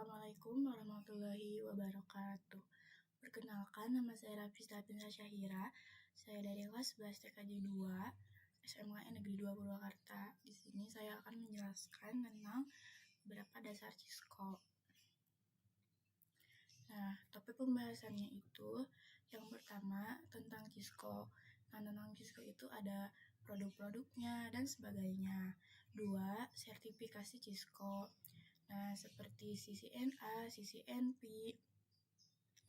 Assalamualaikum warahmatullahi wabarakatuh. Perkenalkan, nama saya Rafista Binsa Syahira. Saya dari kelas 11 TKJ 2, SMKN Negeri 2 Purwakarta. Di sini saya akan menjelaskan tentang beberapa dasar Cisco. Nah, topik pembahasannya itu yang pertama tentang Cisco. Nah, tentang Cisco itu ada produk-produknya dan sebagainya. 2. Sertifikasi Cisco. Nah, seperti CCNA, CCNP.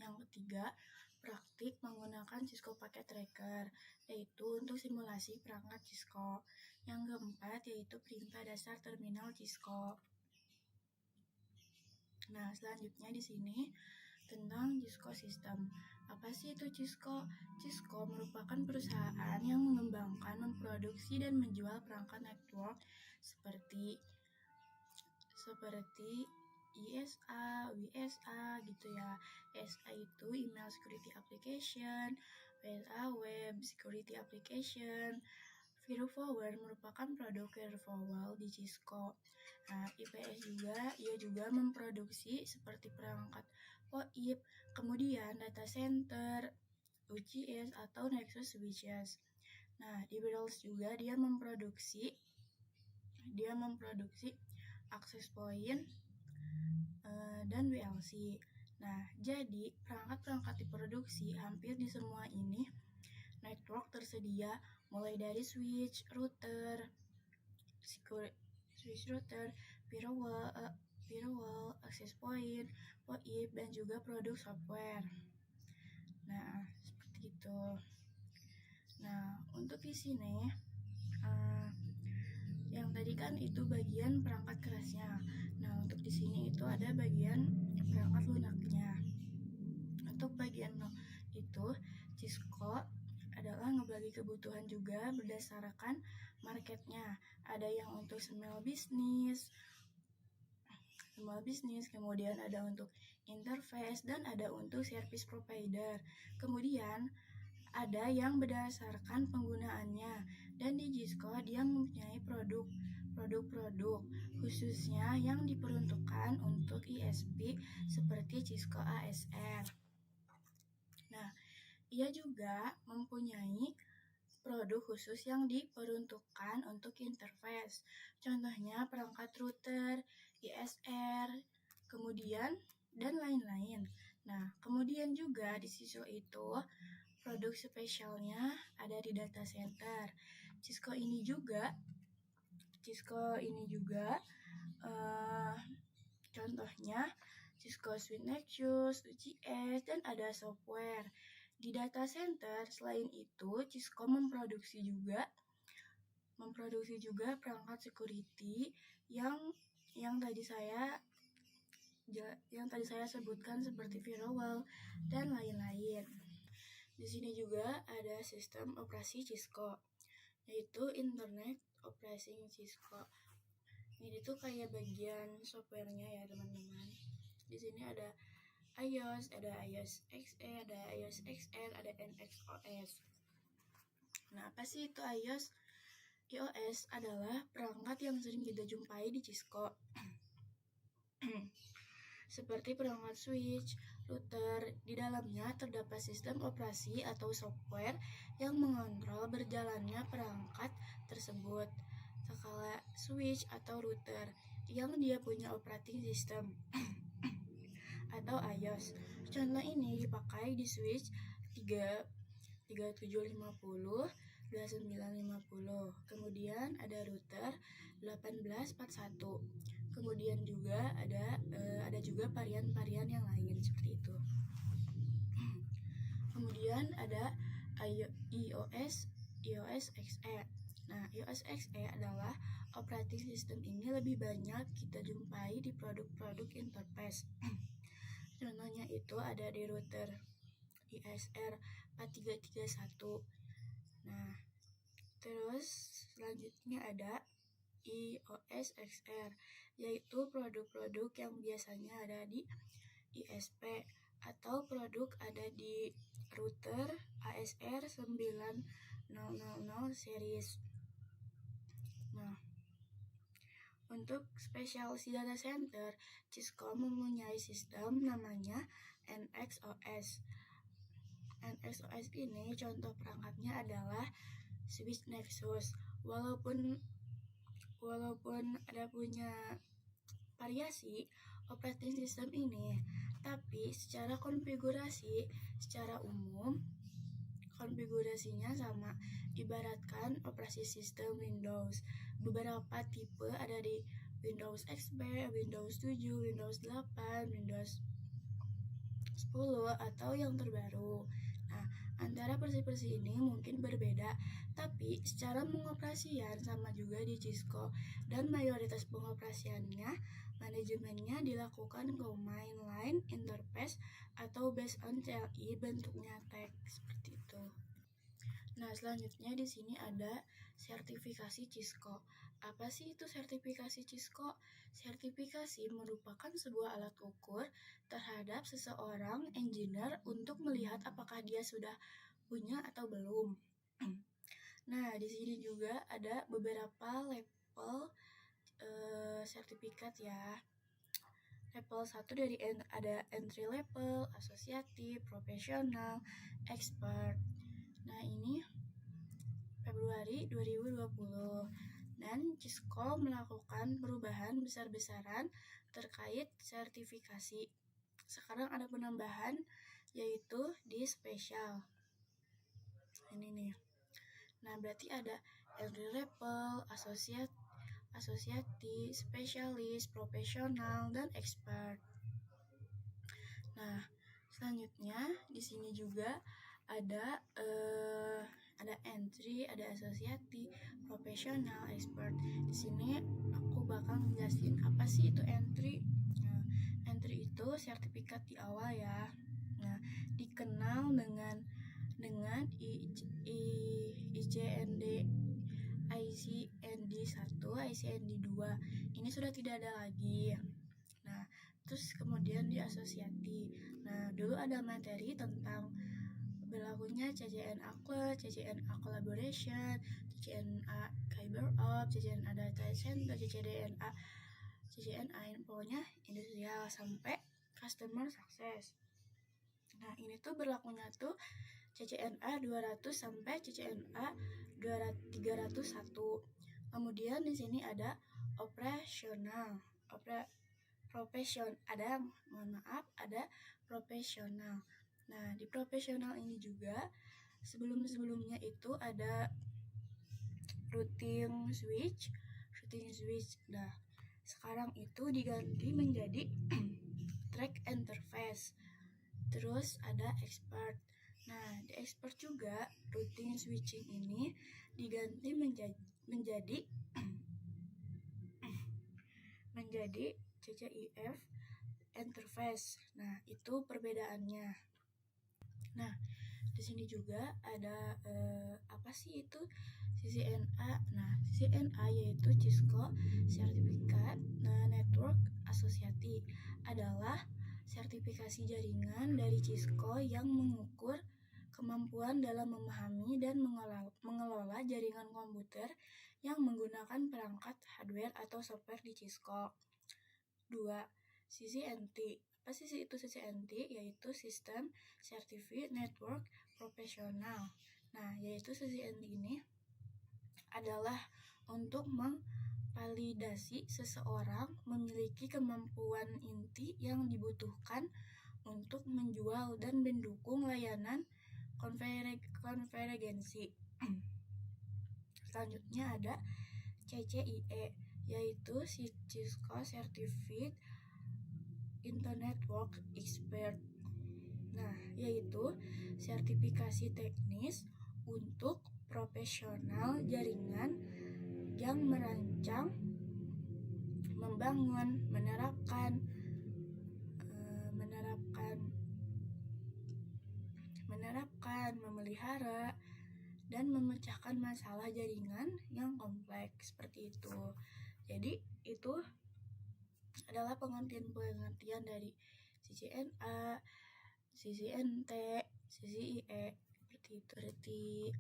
Yang ketiga, praktik menggunakan Cisco Packet Tracker, yaitu untuk simulasi perangkat Cisco. Yang keempat, yaitu perintah dasar terminal Cisco. Nah, selanjutnya di sini tentang Cisco System. Apa sih itu Cisco? Cisco merupakan perusahaan yang mengembangkan, memproduksi, dan menjual perangkat network seperti ISA, WSA gitu ya. ESA itu Email Security Application, WSA Web Security Application. VeroForward merupakan produk VeroForward di Cisco. Nah, IPS ia juga memproduksi seperti perangkat POIP, kemudian data center, UGS atau Nexus Switches. Nah, di Beatles juga dia memproduksi access point dan WLC. Nah, jadi perangkat-perangkat diproduksi hampir di semua ini network tersedia, mulai dari switch, router, firewall, access point, POIP, dan juga produk software. Nah, seperti itu. Nah, untuk di sini yang tadi kan itu bagian perangkat kerasnya. Nah, untuk di sini itu ada bagian perangkat lunaknya. Untuk bagian itu, Cisco adalah ngebagi kebutuhan juga berdasarkan marketnya. Ada yang untuk small business, kemudian ada untuk interface, dan ada untuk service provider. Kemudian ada yang berdasarkan penggunaannya, dan di Cisco dia mempunyai produk khususnya yang diperuntukkan untuk ISP seperti Cisco ASR. Nah, ia juga mempunyai produk khusus yang diperuntukkan untuk interface. Contohnya perangkat router, ISR, kemudian dan lain-lain. Nah, kemudian juga di Cisco itu produk spesialnya ada di data center. Cisco ini juga contohnya Cisco Suite Nexus, UGS, dan ada software. Di data center, selain itu, Cisco memproduksi juga perangkat security yang tadi saya sebutkan seperti firewall dan lain-lain. Di sini juga ada sistem operasi Cisco, yaitu Internet Operating Cisco. Ini tuh kayak bagian softwarenya ya teman-teman. Di sini ada iOS, ada iOS XE, ada iOS XR, ada NXOS. Nah, apa sih itu iOS? iOS adalah perangkat yang sering kita jumpai di Cisco. Seperti perangkat switch, router, di dalamnya terdapat sistem operasi atau software yang mengontrol berjalannya perangkat tersebut. Skala switch atau router yang dia punya operating system atau iOS. Contoh ini dipakai di switch 3750, 2950. Kemudian ada router 1841. Kemudian juga ada juga varian-varian yang lain seperti itu. Kemudian ada iOS XE. Nah, iOS XE adalah operating system ini lebih banyak kita jumpai di produk-produk interface. Contohnya itu ada di router ISR 4331. Nah, terus selanjutnya ada iOS XR, yaitu produk-produk yang biasanya ada di ISP atau produk ada di router ASR 9000 series. Nah, Untuk spesialis data center, Cisco mempunyai sistem namanya NXOS. NXOS ini contoh perangkatnya adalah Switch Nexus. Walaupun ada punya variasi operating system ini, tapi secara konfigurasi, secara umum konfigurasinya sama. Ibaratkan operasi sistem Windows. Beberapa tipe ada di Windows XP, Windows 7, Windows 8, Windows 10 atau yang terbaru. Nah, antara versi-versi ini mungkin berbeda, tapi secara pengoperasian sama juga di Cisco, dan mayoritas pengoperasiannya manajemennya dilakukan Command Line Interface atau based on CLI, bentuknya tag seperti itu. Nah, selanjutnya di sini ada sertifikasi Cisco. Apa sih itu sertifikasi Cisco? Sertifikasi merupakan sebuah alat ukur terhadap seseorang engineer untuk melihat apakah dia sudah punya atau belum. Nah, di sini juga ada beberapa level sertifikat ya. Level 1 dari ada entry level, asosiatif, profesional, expert. Nah, ini Februari 2020 dan Cisco melakukan perubahan besar-besaran terkait sertifikasi. Sekarang ada penambahan yaitu di spesial. Ini nih. Nah, berarti ada entry level, asosiatif, spesialis, profesional, dan expert. Nah, selanjutnya di sini juga ada entry, ada asosiatif, profesional, expert. Di sini aku bakal ngejelasin apa sih itu entry. Nah, entry itu sertifikat di awal ya. Nah, dikenal dengan ICND ICND 1, ICND 2. Ini sudah tidak ada lagi. Nah, terus kemudian di asosiasi. Nah, dulu ada materi tentang berlakunya CCNA Cloud, CCNA Collaboration, CCNA CyberOps, CCNA Data Center, CCNA pokoknya industrial sampai Customer Success. Nah, ini tuh berlakunya tuh CCNA 200 sampai CCNA 301. Kemudian di sini ada operasional. Ada profesional. Nah, di profesional ini juga sebelumnya itu ada routing switch. Nah, sekarang itu diganti menjadi track interface. Terus ada expert. Nah, di expert juga routing switching ini diganti menjadi CCIF interface. Nah, itu perbedaannya. Nah, di sini juga ada apa sih itu CCNA? Nah, CCNA yaitu Cisco Certificate Network Associate adalah sertifikasi jaringan dari Cisco yang mengukur kemampuan dalam memahami dan mengelola jaringan komputer yang menggunakan perangkat hardware atau software di Cisco. 2. CCNT. Apa sih itu CCNT? Yaitu System Certificate Network Professional. Nah, yaitu CCNT ini adalah untuk memvalidasi seseorang memiliki kemampuan inti yang dibutuhkan untuk menjual dan mendukung layanan konvergensi. Selanjutnya ada CCIE, yaitu Cisco Certificate Internetwork Expert. Nah, yaitu sertifikasi teknis untuk profesional jaringan yang merancang, membangun, menerapkan, memelihara, dan memecahkan masalah jaringan yang kompleks seperti itu. Jadi itu adalah pengertian dari CCNA, CCNT, CCIE seperti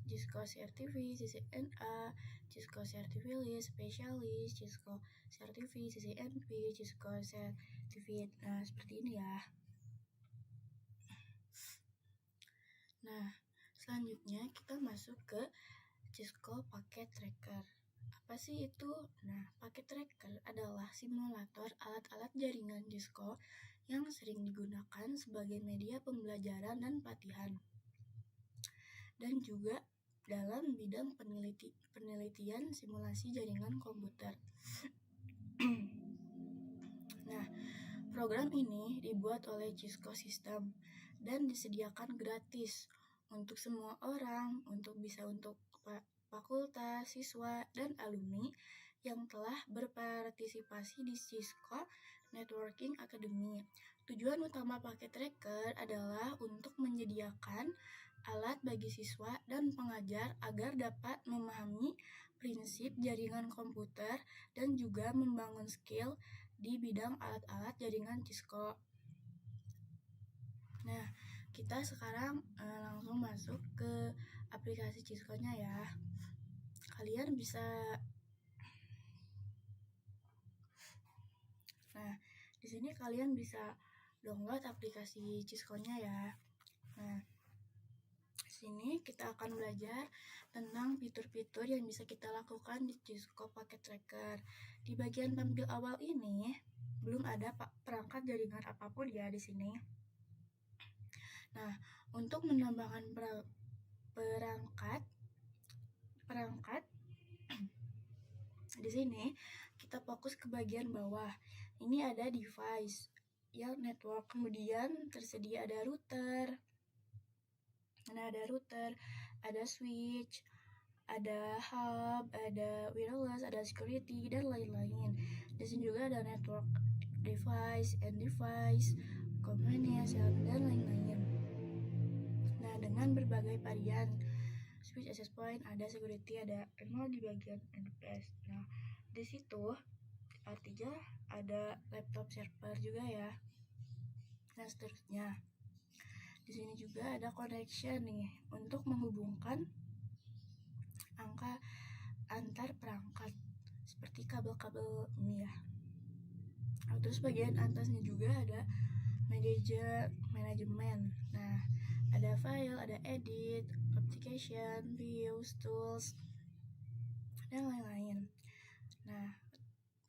itu. Cisco CRTV, CCNA, Cisco CRTV List, Specialist, Cisco CRTV, CCNP, Cisco CRTV. Nah, seperti ini ya. Nah, selanjutnya kita masuk ke Cisco Packet Tracker. Apa sih itu? Nah, Packet Tracker adalah simulator alat-alat jaringan Cisco yang sering digunakan sebagai media pembelajaran dan pelatihan, dan juga dalam bidang penelitian simulasi jaringan komputer. Nah, program ini dibuat oleh Cisco System dan disediakan gratis untuk semua orang, untuk fakultas, siswa, dan alumni yang telah berpartisipasi di Cisco Networking Academy. Tujuan utama Packet Tracker adalah untuk menyediakan alat bagi siswa dan pengajar agar dapat memahami prinsip jaringan komputer dan juga membangun skill di bidang alat-alat jaringan Cisco. Nah, kita sekarang langsung masuk ke aplikasi Cisco-nya ya. Kalian bisa di sini kalian bisa download aplikasi Cisco-nya ya. Nah, di sini kita akan belajar tentang fitur-fitur yang bisa kita lakukan di Cisco Packet Tracker. Di bagian tampil awal ini belum ada perangkat jaringan apapun ya di sini. Nah, untuk menambahkan perangkat di sini kita fokus ke bagian bawah. Ini ada device yang network, kemudian tersedia ada router. Nah, ada router, ada switch, ada hub, ada wireless, ada security, dan lain-lain. Di sini juga ada network device, end device, convenience, dan lain-lain. Nah, dengan berbagai varian switch, access point, ada security, ada email di bagian NPS. Nah, di situ artinya ada laptop server juga ya. Dan seterusnya. Di sini juga ada connection nih untuk menghubungkan angka antar perangkat seperti kabel-kabel ini ya. Nah, terus bagian atasnya juga ada manajemen. Nah, ada file, ada edit, application, views, tools, dan lain-lain. Nah,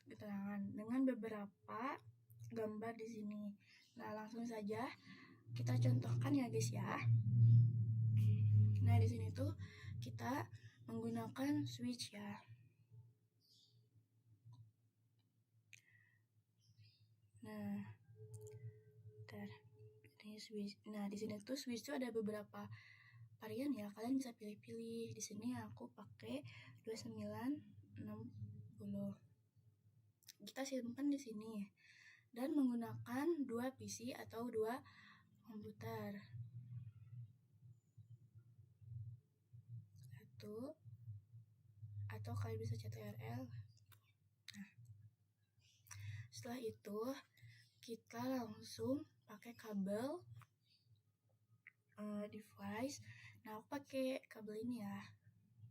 keterangan dengan beberapa gambar di sini. Nah, langsung saja kita contohkan ya guys ya. Nah, di sini tuh kita menggunakan switch ya. Nah, ini switch. Nah, di sini tuh switch tuh ada beberapa varian ya. Kalian bisa pilih-pilih. Di sini aku pakai 2960. Kita simpan di sini dan menggunakan 2 PC atau 2 komputer. Satu atau kalian bisa CTRL. Nah, setelah itu kita langsung pakai kabel device. Nah, aku pakai kabel ini ya.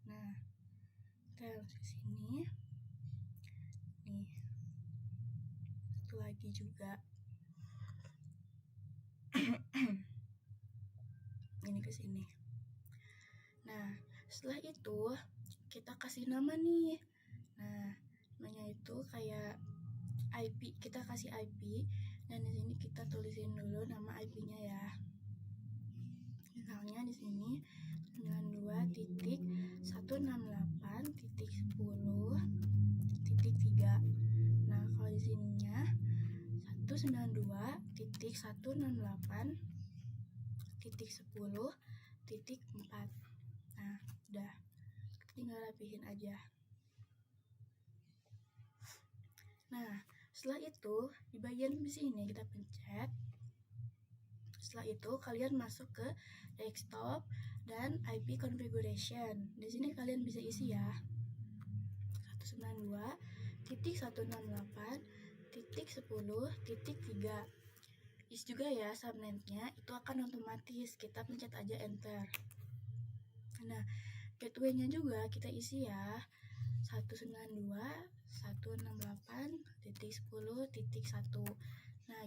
Nah, kita langsung sini. Nih, satu lagi juga. Ini ke sini. Nah, setelah itu kita kasih nama nih. Nah, namanya itu kayak IP. Kita kasih IP dan di sini kita tulisin dulu nama IP-nya ya. Misalnya di sini 92.168.10.3. Nah, kalau di sininya 192.168.10.4. Nah, udah. Tinggal rapihin aja. Nah, setelah itu di bagian sini kita pencet. Setelah itu kalian masuk ke desktop dan IP configuration. Di sini kalian bisa isi ya. 192.168.10.3. Isi juga ya subnetnya, itu akan otomatis. Kita pencet aja enter. Nah, gateway-nya juga kita isi ya 192.168.10.1. Nah,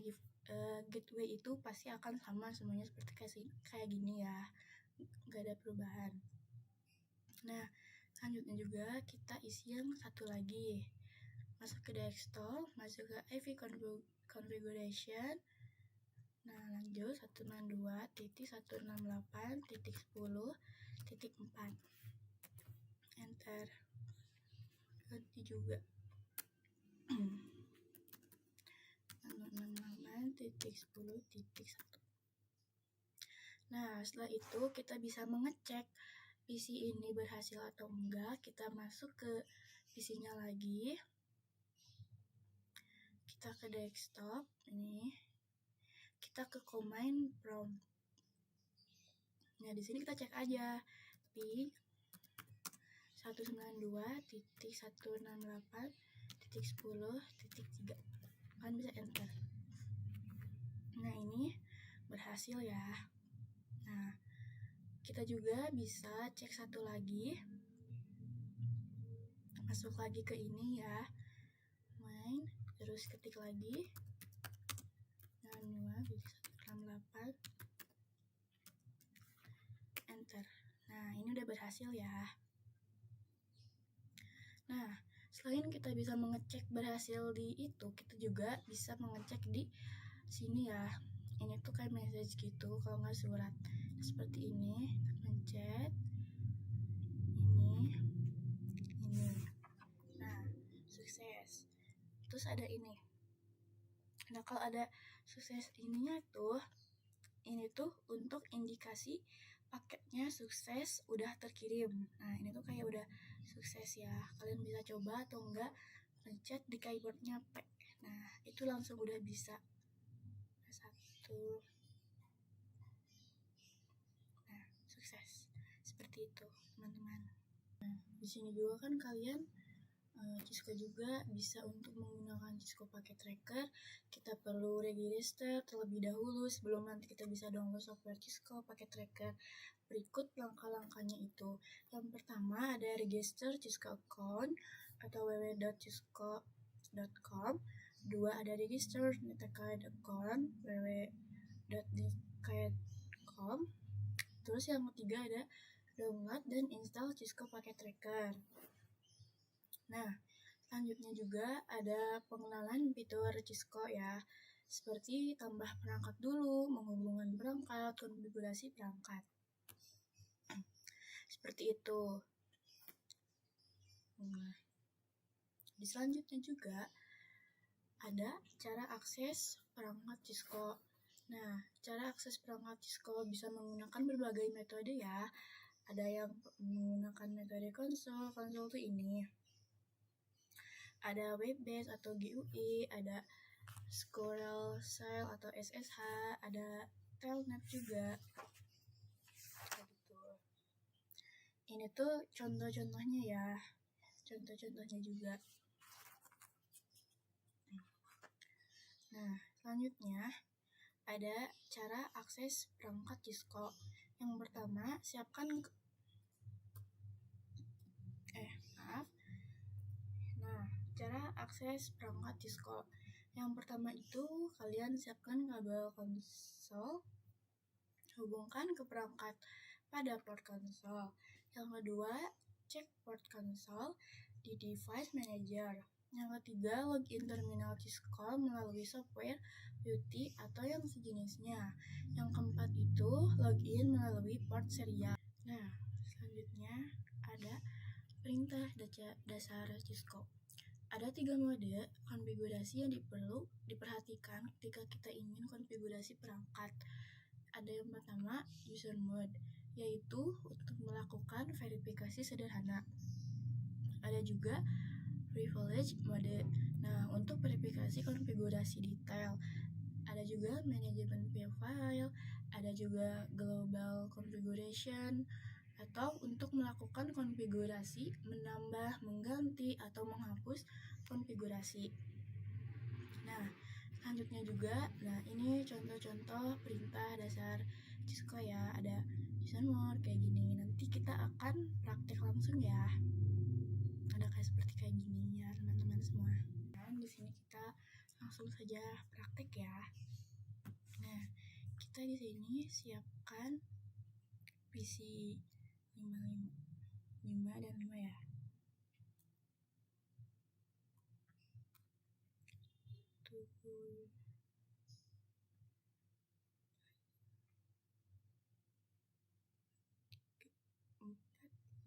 gateway itu pasti akan sama semuanya seperti kayak gini ya, nggak ada perubahan. Nah, selanjutnya juga kita isi yang satu lagi, masuk ke desktop, masuk ke IV configuration. Nah, lanjut 192.168.10.4. Enter. Ganti juga 168.10.1. Nah, setelah itu kita bisa mengecek PC ini berhasil atau enggak. Kita masuk ke PC-nya lagi. Kita ke desktop ini. Kita ke command prompt. Nah, di sini kita cek aja di 192.168.10.3. Kan bisa enter. Nah, ini berhasil ya. Nah, kita juga bisa cek satu lagi. Masuk lagi ke ini ya. Main, terus ketik lagi. 168. Enter. Nah, ini udah berhasil ya. Nah, selain kita bisa mengecek berhasil di itu, kita juga bisa mengecek di sini ya. Ini tuh kayak message gitu, kalau nggak surat. Seperti ini, mencet ini. Nah, sukses. Terus ada ini. Nah, kalau ada sukses ininya tuh, ini tuh untuk indikasi paketnya sukses udah terkirim. Nah, ini tuh kayak udah sukses ya. Kalian bisa coba atau enggak pencet di keyboardnya P. Nah, itu langsung udah bisa. Satu. Nah, sukses. Seperti itu, teman-teman. Nah, di sini juga kan kalian Cisco juga bisa untuk menggunakan Cisco Packet Tracker. Kita perlu register terlebih dahulu sebelum nanti kita bisa download software Cisco Packet Tracker. Berikut langkah-langkahnya itu. Yang pertama ada register Cisco account atau www.cisco.com. Dua ada register Netcard account www.netcard.com. Terus yang ketiga ada download dan install Cisco Packet Tracker. Nah, selanjutnya juga ada pengenalan fitur Cisco ya, seperti tambah perangkat dulu, menghubungkan perangkat, konfigurasi perangkat. Seperti itu. Nah, di selanjutnya juga ada cara akses perangkat Cisco. Nah, cara akses perangkat Cisco bisa menggunakan berbagai metode ya. Ada yang menggunakan metode konsol tuh ini. Ada web base atau GUI, ada Squirrel Cell atau SSH, ada Telnet juga. Gitu. Ini tuh contoh-contohnya ya. Contoh-contohnya juga. Nah, selanjutnya ada cara akses perangkat Cisco. Yang pertama, siapkan cara akses perangkat Cisco. Yang pertama itu kalian siapkan kabel konsol, hubungkan ke perangkat pada port konsol. Yang kedua, cek port konsol di device manager. Yang ketiga, login terminal Cisco melalui software Qt atau yang sejenisnya. Yang keempat itu login melalui port serial. Nah, selanjutnya ada perintah dasar Cisco. Ada 3 mode konfigurasi yang diperhatikan ketika kita ingin konfigurasi perangkat. Ada yang pertama, user mode, yaitu untuk melakukan verifikasi sederhana. Ada juga privilege mode, nah untuk verifikasi konfigurasi detail. Ada juga management file, ada juga global configuration, atau untuk melakukan konfigurasi, menambah, mengganti, atau menghapus konfigurasi. Nah, selanjutnya juga, nah ini contoh-contoh perintah dasar Cisco ya. Ada Listen more kayak gini. Nanti kita akan praktek langsung ya. Ada seperti kayak gini ya teman-teman semua. Dan di sini kita langsung saja praktek ya. Nah, kita di sini siapkan PC 5 dan 5 ya. Tuh.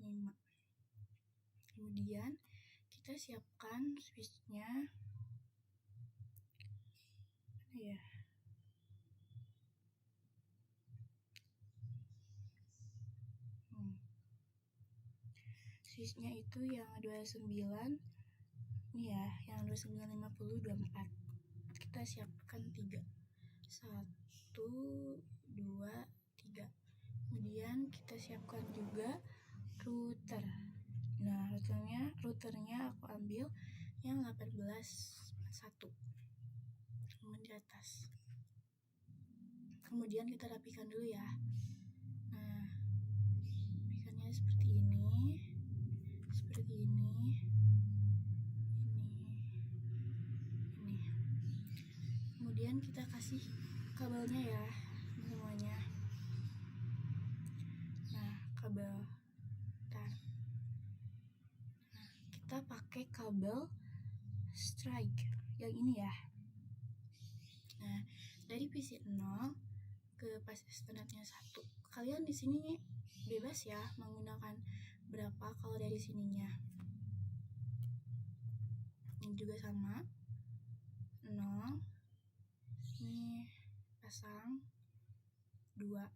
5. Kemudian kita siapkan switchnya mana ya, switchnya itu yang 29 ini ya, yang 2950 24. Kita siapkan 3 1 2 3. Kemudian kita siapkan juga router. Nah, routernya aku ambil yang 18.1 di atas. Kemudian kita rapikan dulu ya. Nah, rapikannya seperti ini, ini. Kemudian kita kasih kabelnya ya semuanya. Nah, kabel. Nah, kita pakai kabel strike yang ini ya. Nah, dari PC 0 ke pas Ethernet-nya 1. Kalian di sini bebas ya menggunakan berapa kalau dari sininya. Ini juga sama. 0. Ini pasang 2.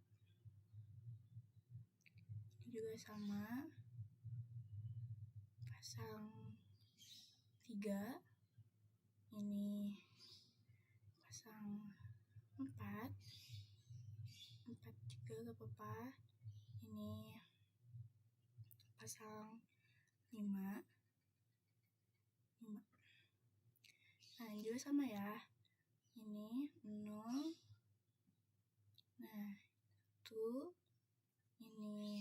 Ini juga sama. Pasang 3. Ini pasang 4 juga gak apa-apa. Ini pasang 5. Nah, ini juga sama ya. Ini 0. Nah, itu ini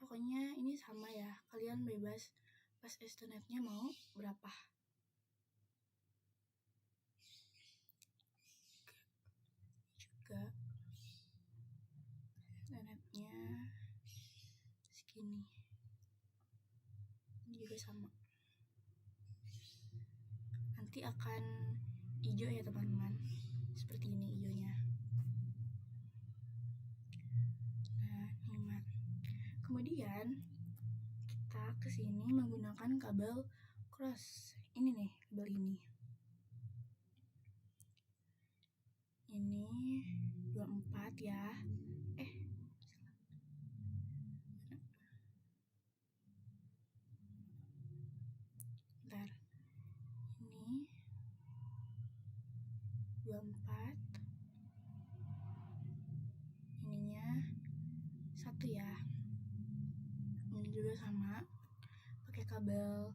pokoknya ini sama ya. Kalian bebas pas Ethernet-nya mau berapa. Juga Ethernet-nya segini. Ini juga sama. Nanti akan hijau ya teman-teman. Seperti ini hijaunya. Nah, 5. Kemudian kita kesini menggunakan kabel cross. Ini nih, kabel ini. Ini 24 ya. Bentar. Ini 24. Ininya 1 ya. Ini juga sama. Pakai kabel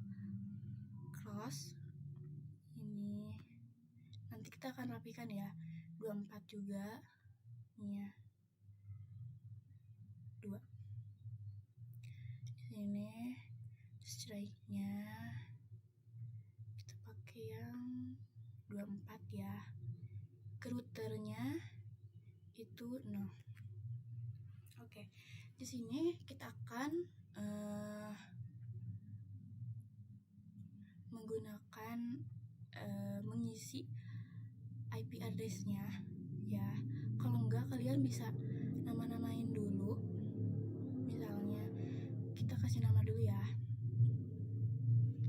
cross. Ini nanti kita akan rapikan ya. 24 juga. Ini ya. 2. Ini strike-nya kita pakai yang 24 ya. Routernya itu 0. Oke. Di sini kita akan menggunakan mengisi IP address-nya ya. Kalau enggak kalian bisa nama-namain dulu. Misalnya kita kasih nama dulu ya.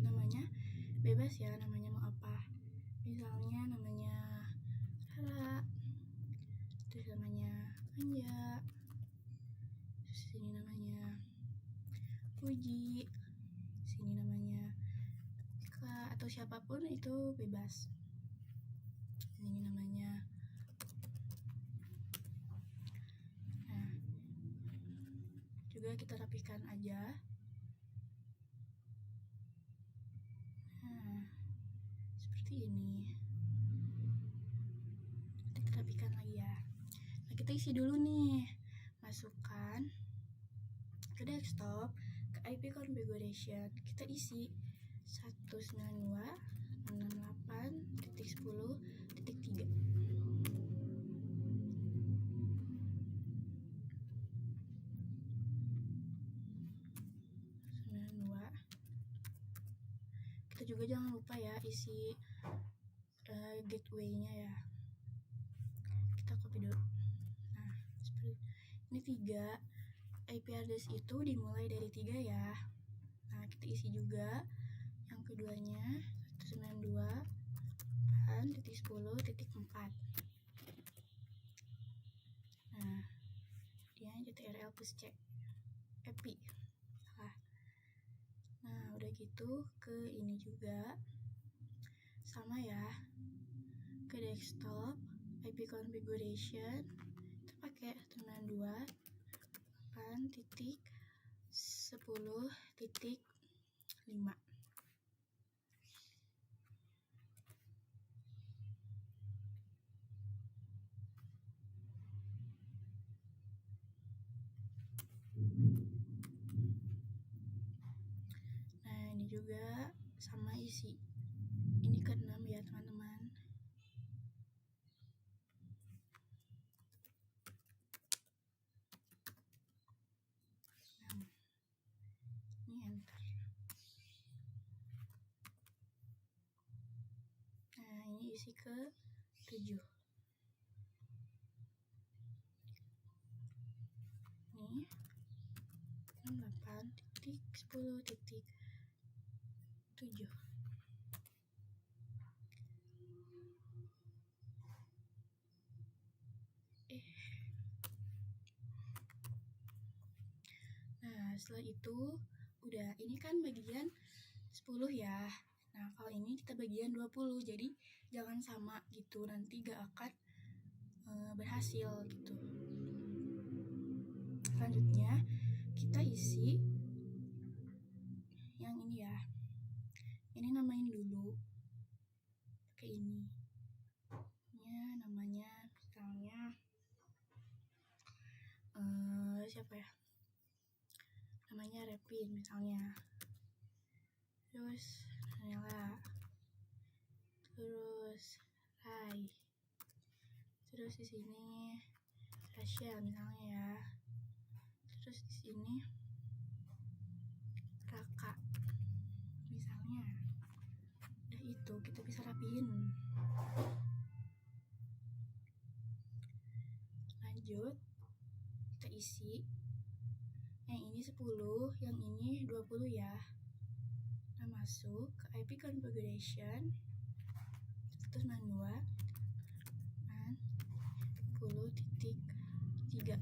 Namanya bebas ya, namanya mau apa. Misalnya namanya Rara. Terus namanya Anja. Terus sini namanya Puji. Sini namanya Kak atau siapapun itu bebas. Ini namanya. Nah, juga kita rapikan aja. Nah, seperti ini. Kita rapikan lagi ya. Nah, kita isi dulu nih, masukkan ke desktop, ke IP configuration, kita isi 192.168.10.3. Kita juga jangan lupa ya isi gateway-nya ya. Kita copy dulu. Nah, seperti ini 3 IP address itu dimulai dari 3 ya. Nah, kita isi juga yang keduanya 192.10.4. Nah, dia CTRL plus C EPI. Salah. Nah, udah gitu ke ini juga sama ya, ke desktop IP configuration kita pakai 192.8.10.5. Nah, ini juga sama isi. Ini ke-6 ya, teman-teman. Ini enter. Nah, ini isi ke-7. Ini 68.10.7. Nah, setelah itu udah, ini kan bagian 10 ya. Nah, kalau ini kita bagian 20, jadi jangan sama gitu, nanti gak akan berhasil gitu. Selanjutnya kita isi yang ini ya. Ini namain dulu pakai ini. Ya, namanya misalnya siapa ya? Namanya Repin misalnya. Terus Nela. Terus Rai. Terus di sini Rasya misalnya ya. Terus di sini Raka misalnya. Udah itu kita bisa rapiin. Lanjut kita isi yang ini 10, yang ini 20 ya. Nah, masuk ke IP configuration 192.10.3.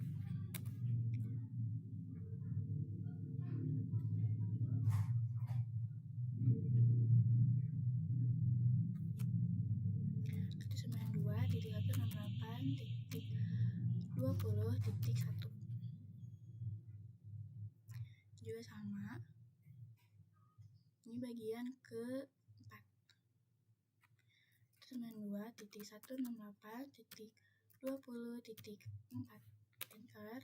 Juga sama, ini bagian ke-4 192.168.20.4. Enter.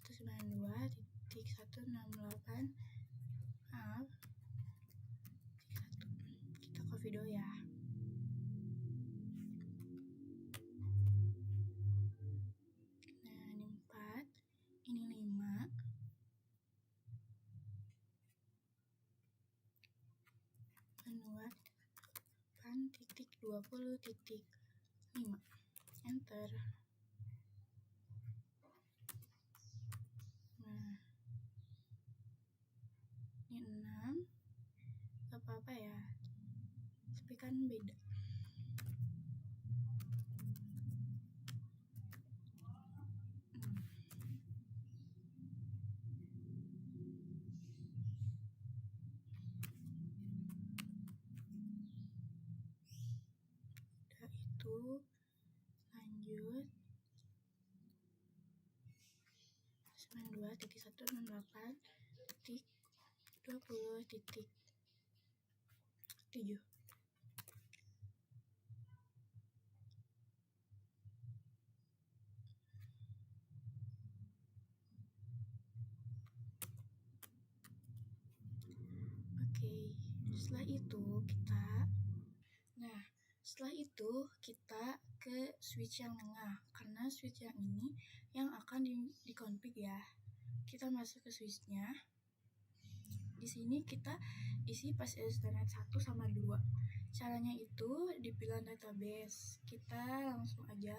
192.168. Maaf, kita copy dulu ya. Nah, ini 4, ini 5. Menuat 8.20.5. Enter. Nah, ini 6. Gak apa-apa ya, tapi kan beda. Udah itu, lanjut 92.168.20.7. Setelah itu kita ke switch yang tengah, karena switch yang ini yang akan di config ya. Kita masuk ke switchnya. Di sini kita isi pas ethernet 1 sama 2. Caranya itu di pilihan database. Kita langsung aja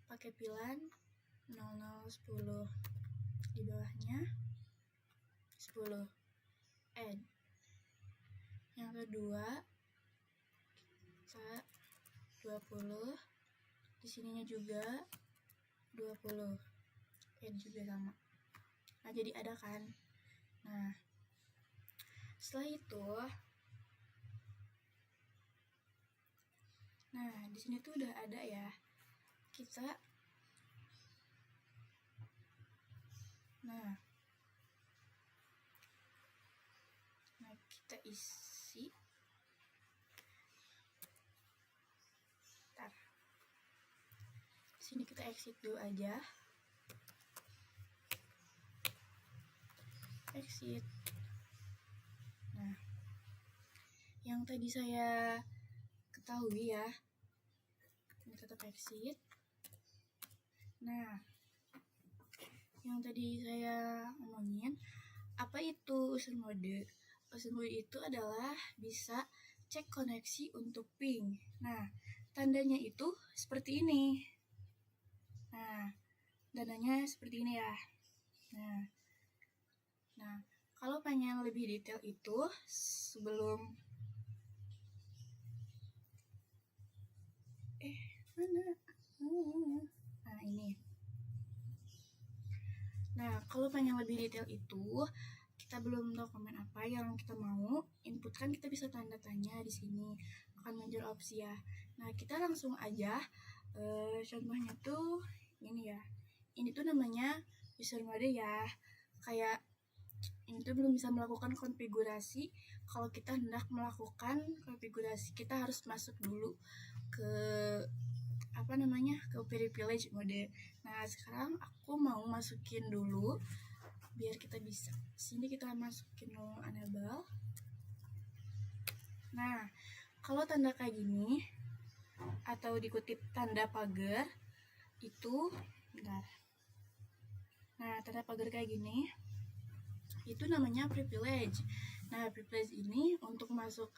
pakai pilihan 0010. Di bawahnya 10. Add. Yang kedua kita 20. Di sininya juga 20. Add juga sama. Nah, jadi ada kan. Nah, setelah itu, di sini tuh udah ada ya. Kita kita isi. Di sini kita exit dulu aja. Exit. Nah, yang tadi saya ketahui ya, ini tetap exit. Nah, yang tadi saya ngomongin, apa itu user mode? User mode itu adalah bisa cek koneksi untuk ping. Nah, tandanya itu seperti ini. Nah, tandanya seperti ini ya. Nah, kalau pengen lebih detail itu sebelum Nah, ini. Nah, kalau pengen lebih detail itu, kita belum tahu komen apa yang kita mau inputkan, kita bisa tanda tanya di sini, akan muncul opsi ya. Nah, kita langsung aja contohnya tuh ini ya. Ini tuh namanya user mode ya. Kayak ini tuh belum bisa melakukan konfigurasi. Kalau kita hendak melakukan konfigurasi, kita harus masuk dulu ke ke privilege mode. Nah, sekarang aku mau masukin dulu biar kita bisa. Sini kita masukin dulu enable. Nah, kalau tanda kayak gini atau dikutip tanda pagar itu Nah, tanda pagar kayak gini itu namanya privilege. Nah, privilege ini untuk masuk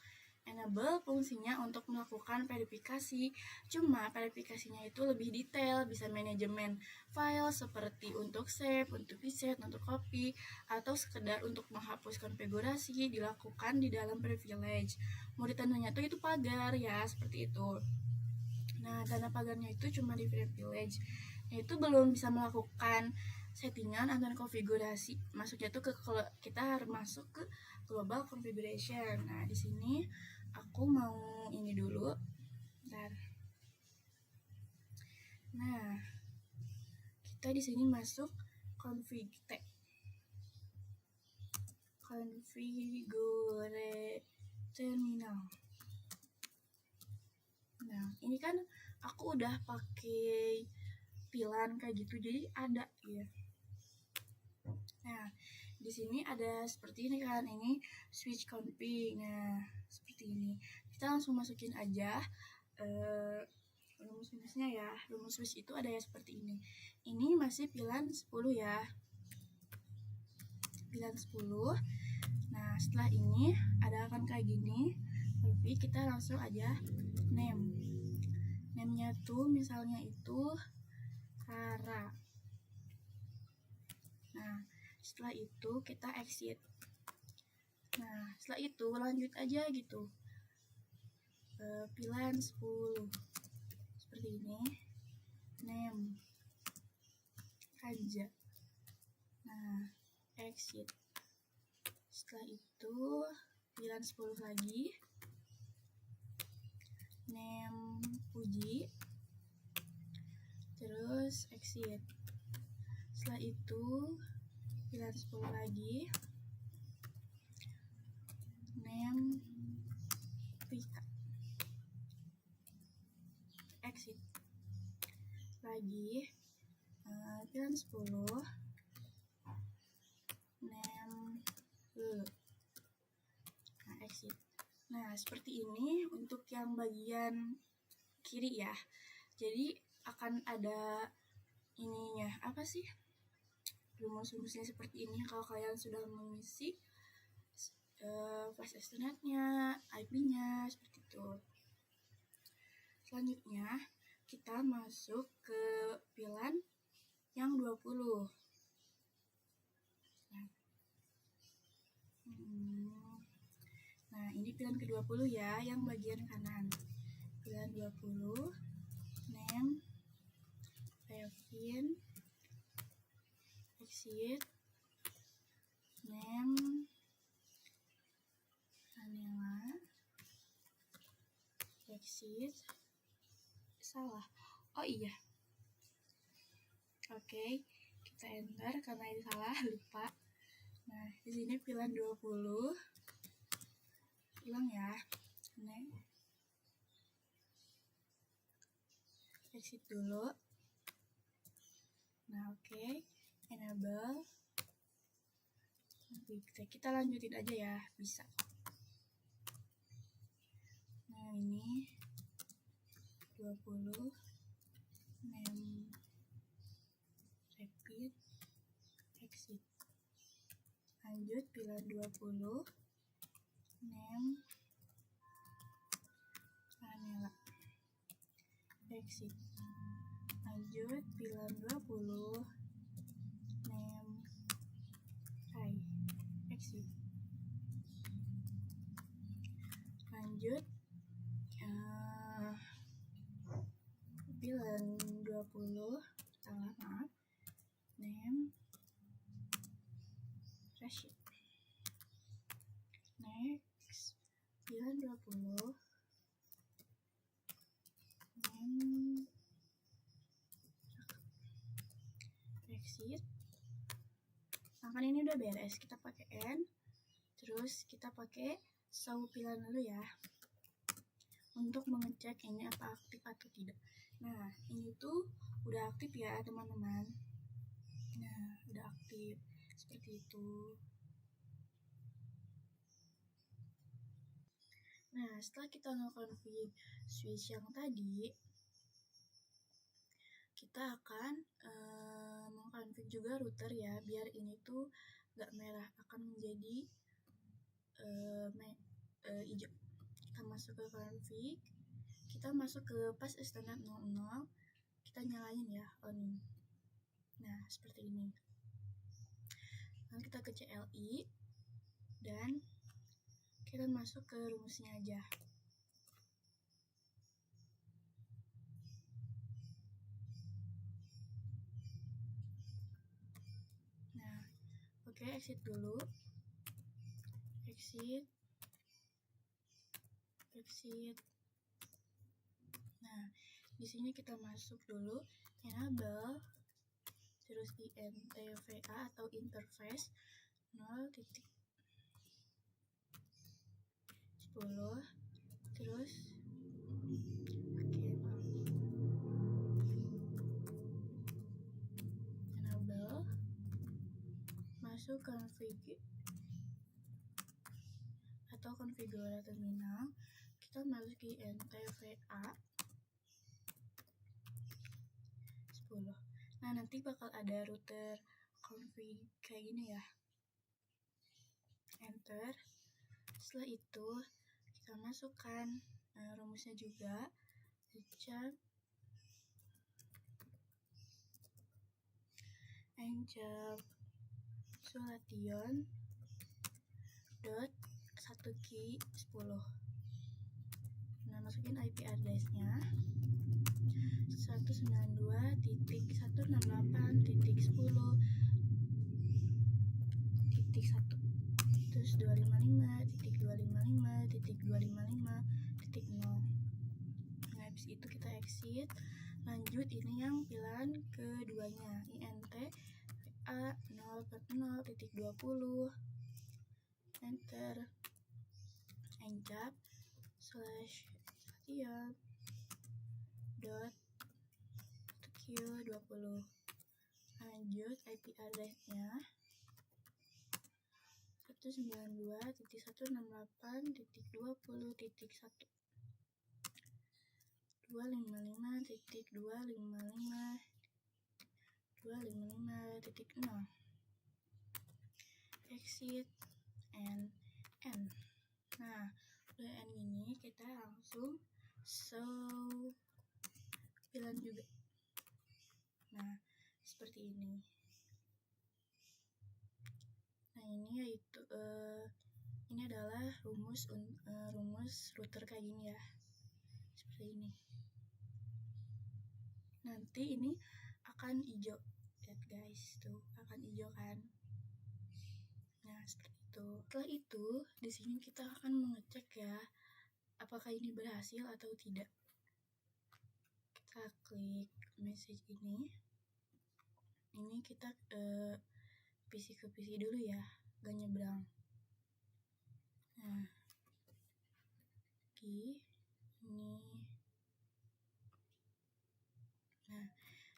enable fungsinya untuk melakukan verifikasi. Cuma verifikasinya itu lebih detail, bisa manajemen file seperti untuk save, untuk reset, untuk copy, atau sekedar untuk menghapus konfigurasi dilakukan di dalam privilege. Mode tandanya itu pagar ya, seperti itu. Nah, tanda pagarnya itu cuma di privilege. Itu belum bisa melakukan settingan atau konfigurasi. Maksudnya tuh kita harus masuk ke global configuration. Nah, di sini aku mau ini dulu. Bentar. Nah, kita di sini masuk config configure terminal. Nah, ini kan aku udah pakai pilihan kayak gitu, jadi ada ya. Nah, di sini ada seperti ini kan, ini switch config. Nah, seperti ini. Kita langsung masukin aja rumus-rumusnya ya. Rumus switch itu ada ya seperti ini. Ini masih pilihan 10 ya. Pilihan 10. Nah, setelah ini ada akan kayak gini. Tapi kita langsung aja name. Name-nya tuh misalnya itu Rara. Nah, setelah itu kita exit. Nah, setelah itu lanjut aja gitu. Pilihan 10 seperti ini. Name aja. Nah, exit. Setelah itu pilihan 10 lagi. Name Puji. Terus exit. Setelah itu pilihan 10 lagi. Name Pika. Exit. Lagi pilihan 10. Name Lu. Nah, exit. Nah, seperti ini untuk yang bagian kiri ya. Jadi akan ada ininya, apa sih? Rumus-rumusnya seperti ini. Kalau kalian sudah mengisi flash ethernet-nya, IP-nya, seperti itu. Selanjutnya, kita masuk ke VLAN yang 20. Nah, ini VLAN ke-20 ya, yang bagian kanan. VLAN 20, name, Kevin, exit, name, Anela, exit, salah. Oh iya. Oke, kita enter karena ini salah, lupa. Nah, di sini VLAN 20. Ulang ya. Name. Exit dulu. Nah, oke. Enable. Kita lanjutin aja ya, bisa. Nah, ini 20 name repeat exit. Lanjut VLAN 20 name Anela exit. Lanjut VLAN 20 name Rai exit. Lanjut VLAN 20 salah, maaf, name Rashid. Next VLAN 20 name exit. Nah, kan ini udah beres, kita pakai N, terus kita pakai show VLAN dulu ya, untuk mengecek ini apa aktif atau tidak. Nah, ini tuh udah aktif ya teman-teman. Nah, udah aktif seperti itu. Nah, setelah kita nge-config switch yang tadi, kita akan mengkonfig juga router ya, biar ini tuh gak merah, akan menjadi hijau. Kita masuk ke config, kita masuk ke pas ethernet 00, kita nyalain ya, on. Nah, seperti ini. Lalu kita ke CLI dan kita masuk ke rumusnya aja. Nah, oke, exit dulu. Exit. Nah, di sini kita masuk dulu enable, terus di INTVA atau interface 0.10, terus enable, masuk config atau konfigurator terminal, kita masuk di INTVA 10. Nah, nanti bakal ada router config kayak gini ya. Enter. Setelah itu kita masukkan rumusnya juga, Richard Sulation dot 1 key 10. Nah, masukin IP address-nya 192.168.10.1, terus 255.255.255.0. Nah, habis itu kita exit. Lanjut, ini yang VLAN keduanya, INTVA 0.0.20. Enter. Encap /station dot Q20. Lanjut IP address-nya 192.168.20.1 255.255.255.0 exit and end. Nah, udah end ini kita langsung bilang juga. Nah, seperti ini. Nah, ini yaitu ini adalah rumus router kayak gini ya. Seperti ini. Nanti ini akan hijau. Lihat guys, tuh akan hijau kan. Nah, seperti itu. Setelah itu, di sini kita akan mengecek ya apakah ini berhasil atau tidak. Kita klik message ini. Ini kita PC ke PC dulu ya, gak nyebrang. Nah, ini. Nah,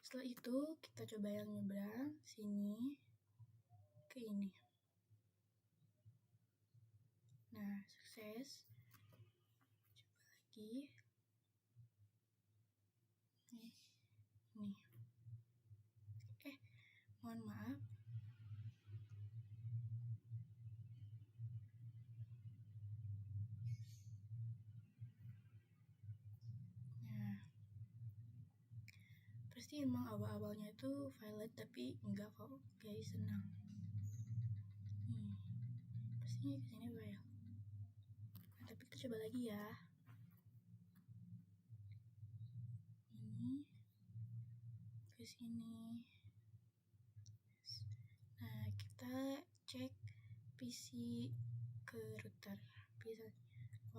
setelah itu kita coba yang nyebrang sini ke ini. Nah, sukses. Coba lagi. Nih. Mohon maaf. Nah, pasti emang awal-awalnya itu valid, tapi enggak kok guys, senang. Pastinya kesini valid. Nah, tapi kita coba lagi ya. Ini ke sini. Nah, kita cek PC ke router. Bisa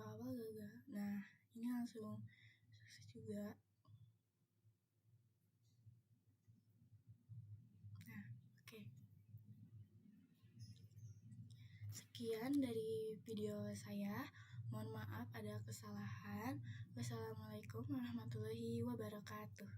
awal gagal. Nah, ini langsung sukses juga. Nah, oke. Sekian dari video saya. Mohon maaf ada kesalahan. Wassalamualaikum warahmatullahi wabarakatuh.